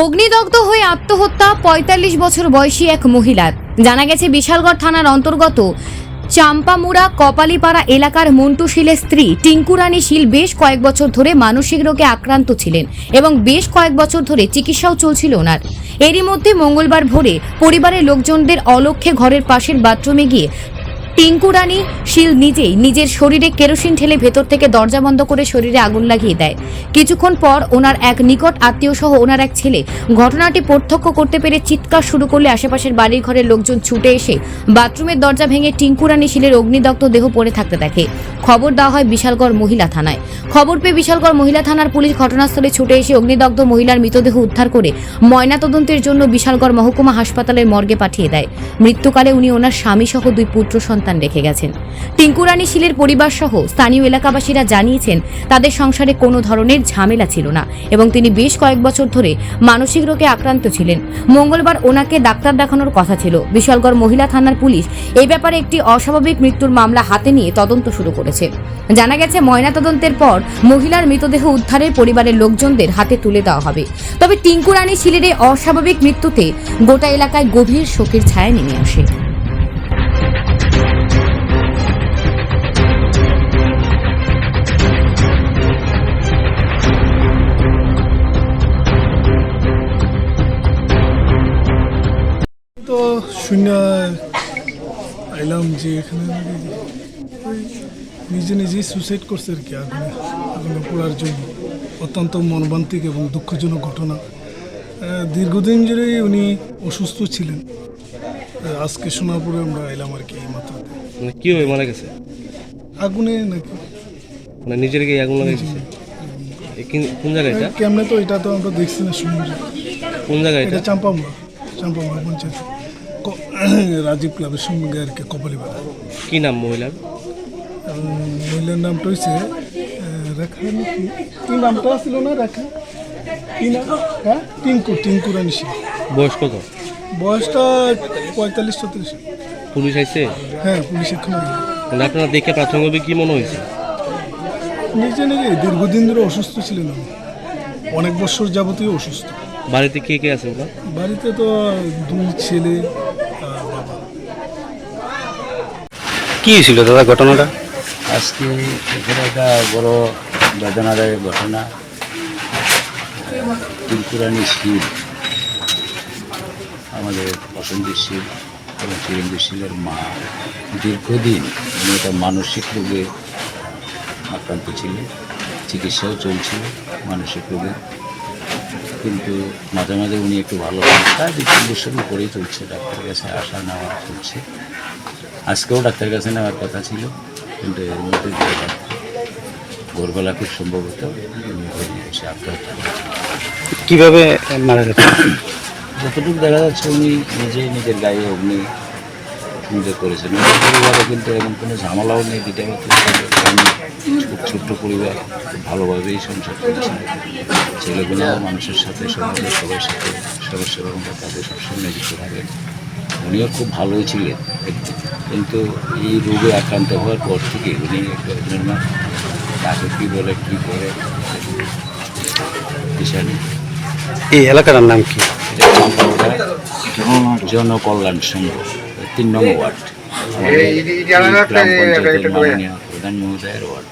অগ্নিদগ্ধ হয়ে আত্মহত্যা ৪৫ বছর বয়সী এক মহিলার। জানা গেছে বিশালগড় থানার অন্তর্গত চাম্পামুড়া কপালিপাড়া এলাকার মন্টু শীলের স্ত্রী টিঙ্কু রানী শীল বেশ কয়েক বছর ধরে মানসিক রোগে আক্রান্ত ছিলেন এবং বেশ কয়েক বছর ধরে চিকিৎসাও চলছিল ওনার। এরই মধ্যে মঙ্গলবার ভোরে পরিবারের লোকজনদের অলক্ষ্যে ঘরের পাশের বাথরুমে গিয়ে টিঙ্কু রানী শীল নিজেই নিজের শরীরে কেরোসিন ঢেলে ভেতর থেকে দরজা বন্ধ করে শরীরে আগুন লাগিয়ে দেয়। কিছুক্ষণ পর ওনার এক নিকট আত্মীয় সহ ওনার এক ছেলে ঘটনাটি প্রত্যক্ষ করতে পেরে চিৎকার শুরু করলে আশেপাশের বাড়ির ঘরের লোকজন ছুটে এসে বাথরুমের দরজা ভেঙে টিঙ্কু রানী শীলের অগ্নিদগ্ধ দেহ পড়ে থাকতে দেখে। খবর দেওয়া হয় বিশালগড় মহিলা থানায়। খবর পেয়ে বিশালগড় মহিলা থানার পুলিশ ঘটনাস্থলে ছুটে এসে অগ্নিদগ্ধ মহিলার মৃতদেহ উদ্ধার করে ময়নাতদন্তের জন্য বিশালগড় মহকুমা হাসপাতালের মর্গে পাঠিয়ে দেয়। মৃত্যুকালে উনি ওনার স্বামী সহ 2 পুত্র সন্তান রেখে গেছেন। টিঙ্কু রানী শীলের পরিবার সহ স্থানীয় এলাকাবাসীরা জানিয়েছেন তাদের সংসারে কোনো ধরনের ঝামেলা ছিল না এবং তিনি বেশ কয়েক বছর ধরে মানসিক রোগে আক্রান্ত ছিলেন। মঙ্গলবার ওনাকে ডাক্তার দেখানোর কথা ছিল। বিশালগড় মহিলা থানার পুলিশ এই ব্যাপারে একটি অস্বাভাবিক মৃত্যুর মামলা হাতে নিয়ে তদন্ত শুরু করেছে। জানা গেছে ময়নাতদন্তের পর মহিলার মৃতদেহ উদ্ধারের পরিবারের লোকজনদের হাতে তুলে দেওয়া হবে। তবে টিঙ্কু রানী শীলের এই অস্বাভাবিক মৃত্যুতে গোটা এলাকায় গভীর শোকের ছায়া নেমে আসে। তো শূন্য আইলাম যে এখানে ওই নিজে নিজেই সুসাইড করছে আর কি আগুনে পড়ার জন্য। অত্যন্ত মর্মান্তিক এবং দুঃখজনক ঘটনা। দীর্ঘদিন ধরেই উনি অসুস্থ ছিলেন। আজকে শোনার পরে আমরা এলাম আর কি এই মাত্র। মানে কীভাবে মারা গেছে? আগুনে নাকি মানে নিজের গায়ে আগুন লাগাই দিচ্ছে? কোন জায়গায় এটা? কেমনে তো এটা তো আমরা দেখছি না, শুনি। কোন জায়গায় এটা? চাম্পামুড়া পঞ্চায়েত রাজীব ক্লাবের সঙ্গে আর কি, কপালিপাড়া। কি নাম মহিলার? মহিলার নামটা হয়েছে রেখা নাকি, কি নামটা ছিল না রেখা, কি নাম? হ্যাঁ, টিঙ্কু রানী শীল। বয়স কত? বয়সটা 45-46। পুলিশ আইছে? হ্যাঁ, পুলিশ এখানে। মানে আপনারা দেখে প্রাথমিকভাবে কি মনে হয়েছে? নিজে দীর্ঘদিন ধরে অসুস্থ ছিলেন, অনেক বছর যাবতীয় অসুস্থ। বাড়িতে কে কে আছে ওরা? বাড়িতে তো 2 ছেলে আর বাবা। কি ছিল দাদা ঘটনাটা? আজকে এখানে একটা বড় বেদনাদায়ক ঘটনা। টিঙ্কু রানী শীল, আমাদের বসন্তী শীল এবং চিরঞ্জীব শীলের মা, দীর্ঘদিন উনি একটা মানসিক রোগে আক্রান্ত ছিলেন। চিকিৎসাও চলছিল মানসিক রোগে, কিন্তু মাঝে মাঝে উনি একটু ভালো হন। প্রায় 2-3 বছর উপরেই চলছে, ডাক্তারের কাছে আসা নেওয়া চলছে। আজকেও ডাক্তারের কাছে নেওয়ার কথা ছিল, কিন্তু এর মধ্যে ভোরবেলা খুব সম্ভবত সে আত্মহত্যা করেছে। কিভাবে মারা গেছে? যতটুকু দেখা যাচ্ছে উনি নিজের গায়ে অগ্নি নিজে করেছেন। পরিবারে কিন্তু এমন কোনো ঝামেলাও নেই। খুব ছোট্ট পরিবার, খুব ভালোভাবেই সংসার করেছেন। ছেলেগুলোও মানুষের সাথে, সমাজের সবার সাথে সদস্যরা তাদের সবসময় নিযুক্ত থাকেন। উনিও খুব ভালোই ছিলেন, কিন্তু এই রোগে আক্রান্ত হওয়ার পর থেকে উনি একটা তাকে কী বলে কী করে বিষয় নেই। এই এলাকার নাম কি? জনকল্যাণ সংঘ, 3 নং ওয়ার্ড, গ্রাম পঞ্চায়েতের মাননীয় প্রধান মহোদয়ের ওয়ার্ড।